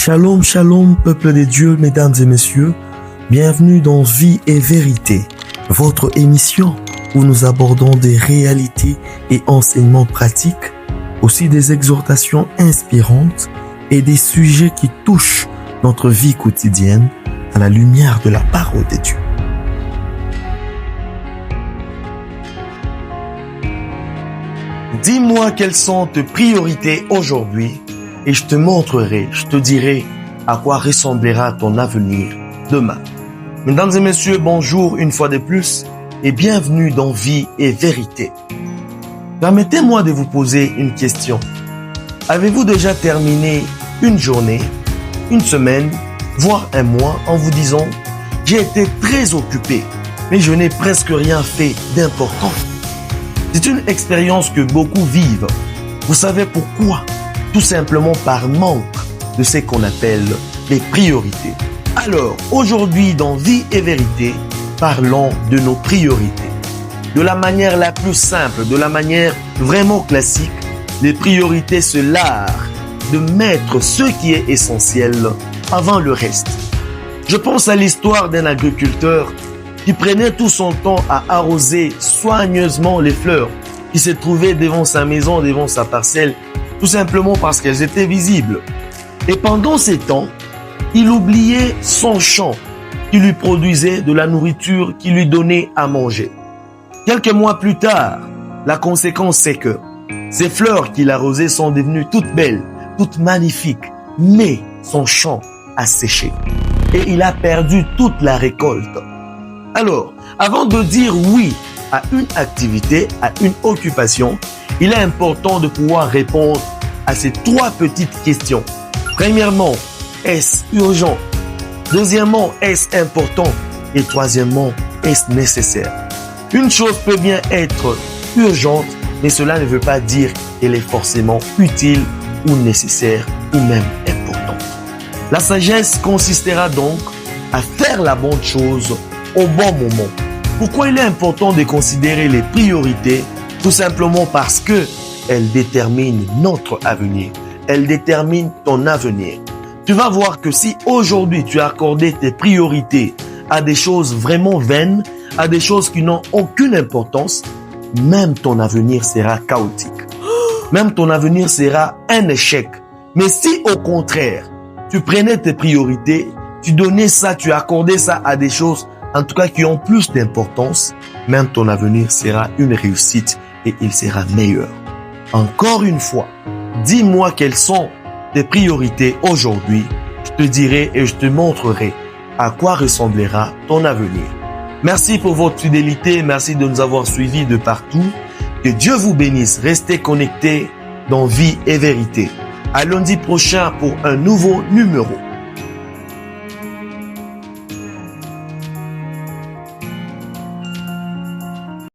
Shalom, shalom, peuple de Dieu, mesdames et messieurs. Bienvenue dans Vie et Vérité, votre émission où nous abordons des réalités et enseignements pratiques, aussi des exhortations inspirantes et des sujets qui touchent notre vie quotidienne à la lumière de la parole de Dieu. Dis-moi quelles sont tes priorités aujourd'hui et je te montrerai, je te dirai à quoi ressemblera ton avenir demain. Mesdames et messieurs, bonjour une fois de plus et bienvenue dans Vie et Vérité. Permettez-moi de vous poser une question. Avez-vous déjà terminé une journée, une semaine, voire un mois en vous disant « J'ai été très occupé, mais je n'ai presque rien fait d'important ». C'est une expérience que beaucoup vivent. Vous savez pourquoi? Tout simplement par manque de ce qu'on appelle les priorités. Alors, aujourd'hui, dans Vie et Vérité, parlons de nos priorités. De la manière la plus simple, de la manière vraiment classique, les priorités, c'est l'art de mettre ce qui est essentiel avant le reste. Je pense à l'histoire d'un agriculteur qui prenait tout son temps à arroser soigneusement les fleurs qui se trouvaient devant sa maison, devant sa parcelle, tout simplement parce qu'elles étaient visibles. Et pendant ces temps, il oubliait son champ qui lui produisait de la nourriture, qui lui donnait à manger. Quelques mois plus tard, la conséquence c'est que ces fleurs qu'il arrosait sont devenues toutes belles, toutes magnifiques, mais son champ a séché et il a perdu toute la récolte. Alors, avant de dire oui à une activité, à une occupation, il est important de pouvoir répondre à ces trois petites questions. Premièrement, est-ce urgent? Deuxièmement, est-ce important? Et troisièmement, est-ce nécessaire? Une chose peut bien être urgente, mais cela ne veut pas dire qu'elle est forcément utile ou nécessaire ou même importante. La sagesse consistera donc à faire la bonne chose au bon moment. Pourquoi il est important de considérer les priorités? Tout simplement parce que elles déterminent notre avenir. Elles déterminent ton avenir. Tu vas voir que si aujourd'hui tu as accordé tes priorités à des choses vraiment vaines, à des choses qui n'ont aucune importance, même ton avenir sera chaotique. Même ton avenir sera un échec. Mais si au contraire, tu prenais tes priorités, tu donnais ça, tu accordais ça à des choses en tout cas qui ont plus d'importance, même ton avenir sera une réussite et il sera meilleur. Encore une fois, dis-moi quelles sont tes priorités aujourd'hui. Je te dirai et je te montrerai à quoi ressemblera ton avenir. Merci pour votre fidélité, merci de nous avoir suivis de partout. Que Dieu vous bénisse, restez connectés dans Vie et Vérité. À lundi prochain pour un nouveau numéro.